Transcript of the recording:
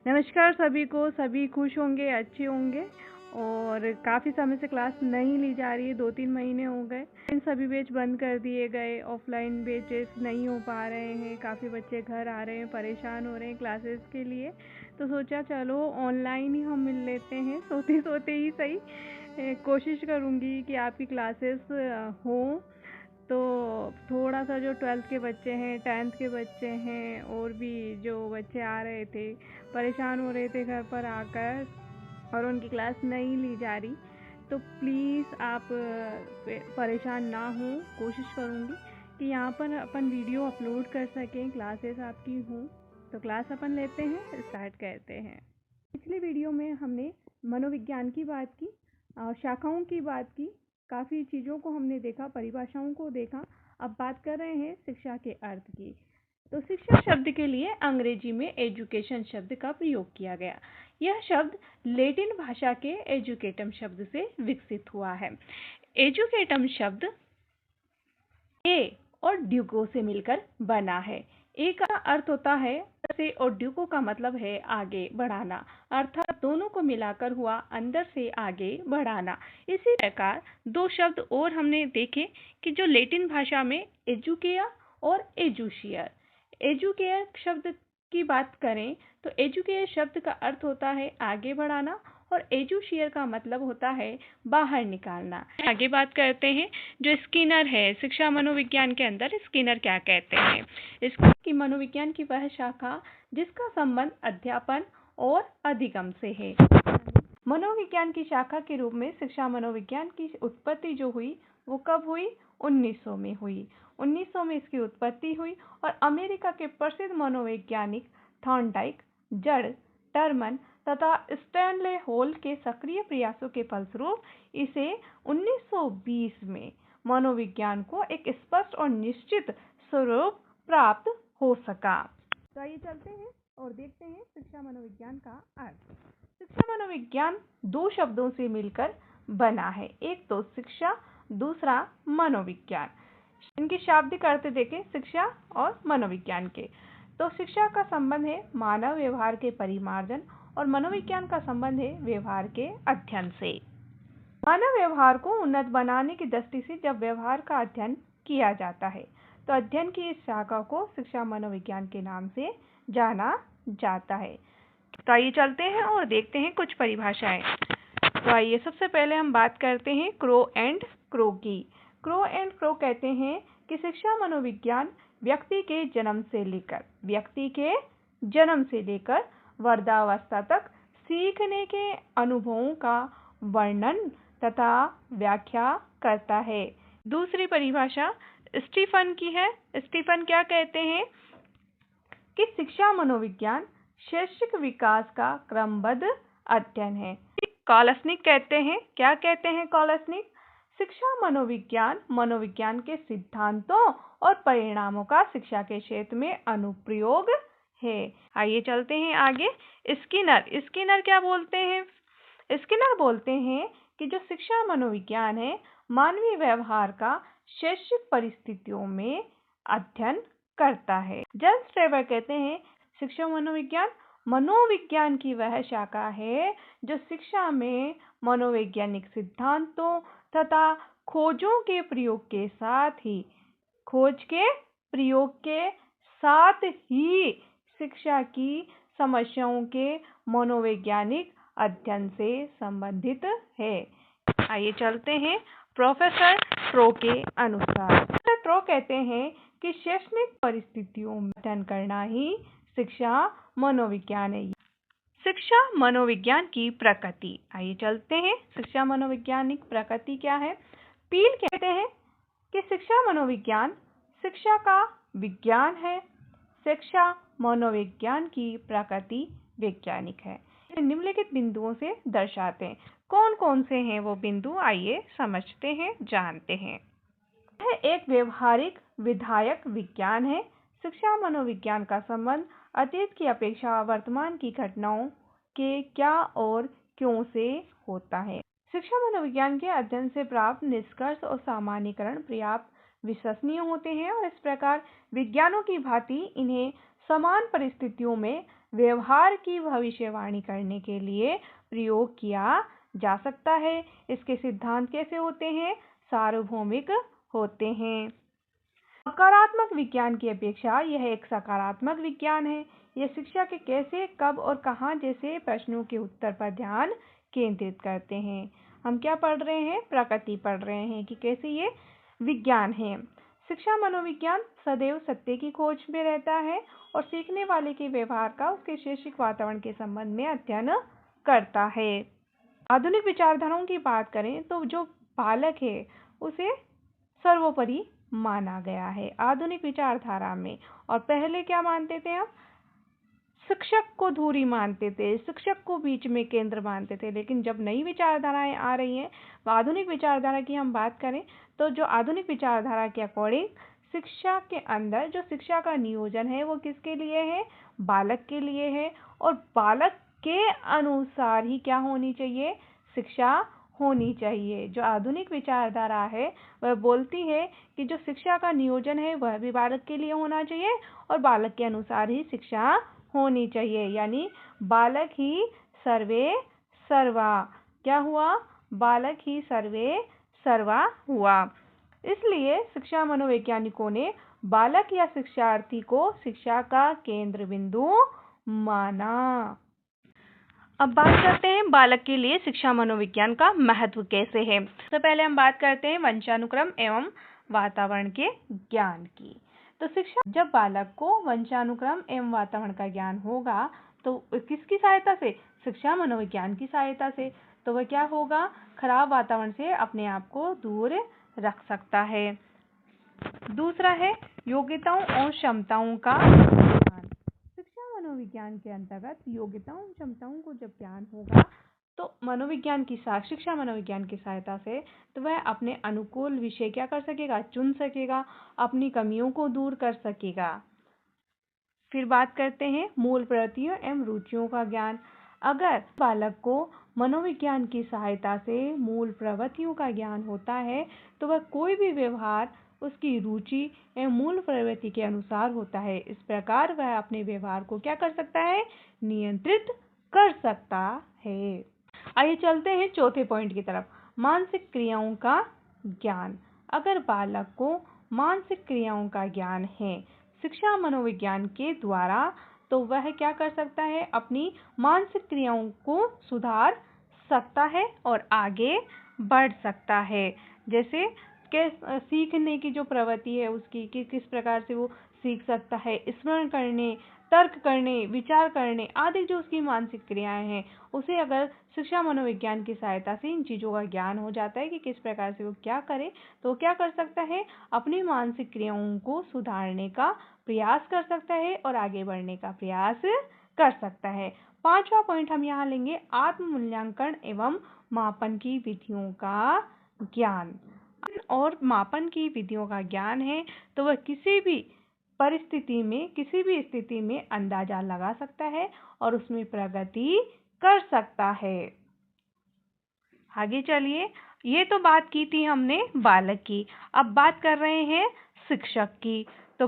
नमस्कार सभी को। सभी खुश होंगे, अच्छे होंगे। और काफ़ी समय से क्लास नहीं ली जा रही है, 2-3 महीने हो गए। इन सभी बैच बंद कर दिए गए, ऑफलाइन बैचेस नहीं हो पा रहे हैं। काफ़ी बच्चे घर आ रहे हैं, परेशान हो रहे हैं क्लासेस के लिए। तो सोचा चलो ऑनलाइन ही हम मिल लेते हैं, सोते सोते ही सही। कोशिश करूँगी कि आपकी क्लासेस हों। तो थोड़ा सा जो 12th के बच्चे हैं, 10th के बच्चे हैं और भी जो बच्चे आ रहे थे, परेशान हो रहे थे घर पर आकर और उनकी क्लास नहीं ली जा रही, तो प्लीज़ आप परेशान ना हो। कोशिश करूँगी कि यहाँ पर अपन वीडियो अपलोड कर सकें, क्लासेस आपकी हों। तो क्लास अपन लेते हैं, स्टार्ट करते हैं। पिछले वीडियो में हमने मनोविज्ञान की बात की, शाखाओं की बात की, काफ़ी चीज़ों को हमने देखा, परिभाषाओं को देखा। अब बात कर रहे हैं शिक्षा के अर्थ की। तो शिक्षा शब्द के लिए अंग्रेजी में एजुकेशन शब्द का प्रयोग किया गया। यह शब्द लैटिन भाषा के एजुकेटम शब्द से विकसित हुआ है। एजुकेटम शब्द ए और ड्यूको से मिलकर बना है। ए का अर्थ होता है से और ड्यूको का मतलब है आगे बढ़ाना, अर्थात दोनों को मिलाकर हुआ अंदर से आगे बढ़ाना। इसी प्रकार दो शब्द और हमने देखे कि जो लैटिन भाषा में एजुकेया और एजुशियर। एजुकेयर शब्द की बात करें तो एजुकेयर शब्द का अर्थ होता है आगे बढ़ाना और एजुशियर का मतलब होता है बाहर निकालना। आगे बात करते हैं जो स्किनर है, शिक्षा मनोविज्ञान के अंदर स्किनर क्या कहते हैं। इसकी मनोविज्ञान की वह शाखा जिसका संबंध अध्यापन और अधिगम से है। मनोविज्ञान की शाखा के रूप में शिक्षा मनोविज्ञान की उत्पत्ति जो हुई वो कब हुई? 1900 में हुई। 1900 में इसकी उत्पत्ति हुई और अमेरिका के प्रसिद्ध मनोवैज्ञानिक थॉर्नडाइक, जड़, टर्मन तथा स्टैनले हॉल के सक्रिय प्रयासों के फलस्वरूप इसे 1920 में मनोविज्ञान को एक स्पष्ट और निश्चित स्वरूप प्राप्त हो सका। तो आइए चलते हैं और देखते हैं शिक्षा मनोविज्ञान का अर्थ। शिक्षा मनोविज्ञान दो शब्दों से मिलकर बना है, एक तो शिक्षा, दूसरा मनोविज्ञान। इनके शाब्दिक अर्थ देखें शिक्षा और मनोविज्ञान के। तो शिक्षा का संबंध है मानव व्यवहार के परिमार्जन और मनोविज्ञान का संबंध है व्यवहार के अध्ययन से। मानव व्यवहार को उन्नत बनाने की दृष्टि से जब व्यवहार का अध्ययन किया जाता है तो अध्ययन की इस शाखा को शिक्षा मनोविज्ञान के नाम से जाना जाता है। तो आइए चलते हैं और देखते हैं कुछ परिभाषाएं। तो आइए सबसे पहले हम बात करते हैं क्रो एंड क्रो की। क्रो एंड क्रो कहते हैं कि शिक्षा मनोविज्ञान व्यक्ति के जन्म से लेकर वृद्धावस्था तक सीखने के अनुभवों का वर्णन तथा व्याख्या करता है। दूसरी परिभाषा स्टीफन की है। स्टीफन क्या कहते हैं कि शिक्षा मनोविज्ञान शैक्षिक विकास का क्रमबद्ध अध्ययन है। कॉलसनिक कहते हैं, क्या कहते हैं कॉलसनिक? शिक्षा मनोविज्ञान मनोविज्ञान के सिद्धांतों और परिणामों का शिक्षा के क्षेत्र में अनुप्रयोग है। आइए चलते हैं आगे। स्किनर क्या बोलते हैं? स्किनर बोलते हैं कि जो शिक्षा मनोविज्ञान है मानवीय व्यवहार का शैक्षिक परिस्थितियों में अध्ययन करता है। जॉन स्ट्रेवर कहते हैं शिक्षा मनोविज्ञान मनोविज्ञान की वह शाखा है जो शिक्षा में मनोवैज्ञानिक सिद्धांतों तथा खोजों के प्रयोग के साथ ही शिक्षा की समस्याओं के मनोवैज्ञानिक अध्ययन से संबंधित है। आइए चलते हैं प्रोफेसर ट्रो के अनुसार। प्रोफेसर ट्रो कहते हैं कि शैक्षणिक परिस्थितियों में अध्ययन करना ही शिक्षा मनोविज्ञान है। शिक्षा मनोविज्ञान की प्रकृति। आइए चलते हैं शिक्षा मनोविज्ञानिक प्रकृति क्या है। पील कहते हैं कि शिक्षा मनोविज्ञान शिक्षा का विज्ञान है। शिक्षा मनोविज्ञान की प्रकृति वैज्ञानिक है। निम्नलिखित बिंदुओं से दर्शाते हैं। कौन कौन से हैं वो बिंदु? आइए समझते हैं, जानते हैं। यह एक व्यवहारिक विधायक विज्ञान है। शिक्षा मनोविज्ञान का संबंध अतीत की अपेक्षा वर्तमान की घटनाओं के क्या और क्यों से होता है। शिक्षा मनोविज्ञान के अध्ययन से प्राप्त निष्कर्ष और सामान्यीकरण पर्याप्त विश्वसनीय होते हैं और इस प्रकार विज्ञानों की भांति इन्हें समान परिस्थितियों में व्यवहार की भविष्यवाणी करने के लिए प्रयोग किया जा सकता है। इसके सिद्धांत कैसे होते हैं? सार्वभौमिक होते हैं। नकारात्मक विज्ञान की अपेक्षा यह एक सकारात्मक विज्ञान है। यह शिक्षा के कैसे, कब और कहाँ जैसे प्रश्नों के उत्तर पर ध्यान केंद्रित करते हैं। हम क्या पढ़ रहे हैं? प्रकृति पढ़ रहे हैं कि कैसे ये विज्ञान है। शिक्षा मनोविज्ञान सदैव सत्य की खोज में रहता है और सीखने वाले के व्यवहार का उसके शैक्षिक वातावरण के संबंध में अध्ययन करता है। आधुनिक विचारधाराओं की बात करें तो जो बालक है उसे सर्वोपरि माना गया है आधुनिक विचारधारा में। और पहले क्या मानते थे हम? शिक्षक को धुरी मानते थे, शिक्षक को बीच में केंद्र मानते थे। लेकिन जब नई विचारधाराएं आ रही हैं, आधुनिक विचारधारा की हम बात करें तो जो आधुनिक विचारधारा के अकॉर्डिंग शिक्षा के अंदर जो शिक्षा का नियोजन है वो किसके लिए है? बालक के लिए है। और बालक के अनुसार ही क्या होनी चाहिए? शिक्षा होनी चाहिए। जो आधुनिक विचारधारा है वह बोलती है कि जो शिक्षा का नियोजन है वह भी बालक के लिए होना चाहिए और बालक के अनुसार ही शिक्षा होनी चाहिए। यानी बालक ही सर्वे सर्वा। क्या हुआ? बालक ही सर्वे सर्वा हुआ। इसलिए शिक्षा मनोवैज्ञानिकों ने बालक या शिक्षार्थी को शिक्षा का केंद्र बिंदु माना। अब बात करते हैं बालक के लिए शिक्षा मनोविज्ञान का महत्व कैसे है। तो पहले हम बात करते हैं वंशानुक्रम एवं वातावरण के ज्ञान की। तो शिक्षा, जब बालक को वंशानुक्रम एवं वातावरण का ज्ञान होगा तो किसकी सहायता से? शिक्षा मनोविज्ञान की सहायता से। तो वह क्या होगा? खराब वातावरण से अपने आप को दूर रख सकता है। दूसरा है योग्यताओं और क्षमताओं का ज्ञान। शिक्षा मनोविज्ञान के अंतर्गत योग्यताओं और क्षमताओं को जब ज्ञान होगा तो शिक्षा मनोविज्ञान की सहायता से तो वह अपने अनुकूल विषय क्या कर सकेगा? चुन सकेगा, अपनी कमियों को दूर कर सकेगा। फिर बात करते हैं मूल प्रवृत्तियों एवं रुचियों का ज्ञान। अगर बालक को मनोविज्ञान की सहायता से मूल प्रवृत्तियों का ज्ञान होता है तो वह कोई भी व्यवहार उसकी रुचि एवं मूल प्रवृत्ति के अनुसार होता है। इस प्रकार वह अपने व्यवहार को क्या कर सकता है? नियंत्रित कर सकता है। आइए चलते हैं चौथे पॉइंट की तरफ, मानसिक क्रियाओं का ज्ञान। अगर बालक को मानसिक क्रियाओं का ज्ञान है शिक्षा मनोविज्ञान के द्वारा तो वह क्या कर सकता है? अपनी मानसिक क्रियाओं को सुधार सकता है और आगे बढ़ सकता है। जैसे सीखने की जो प्रवृत्ति है उसकी किस प्रकार से वो सीख सकता है, स्मरण करने, तर्क करने, विचार करने आदि जो उसकी मानसिक क्रियाएं हैं उसे अगर शिक्षा मनोविज्ञान की सहायता से इन चीज़ों का ज्ञान हो जाता है कि किस प्रकार से वो क्या करे तो क्या कर सकता है? अपनी मानसिक क्रियाओं को सुधारने का प्रयास कर सकता है और आगे बढ़ने का प्रयास कर सकता है। पांचवा पॉइंट हम यहाँ लेंगे आत्म मूल्यांकन एवं मापन की विधियों का ज्ञान। और मापन की विधियों का ज्ञान है तो वह किसी भी परिस्थिति में, किसी भी स्थिति में अंदाजा लगा सकता है और उसमें प्रगति कर सकता है। आगे चलिए, ये तो बात की थी हमने बालक की। अब बात कर रहे हैं शिक्षक की। तो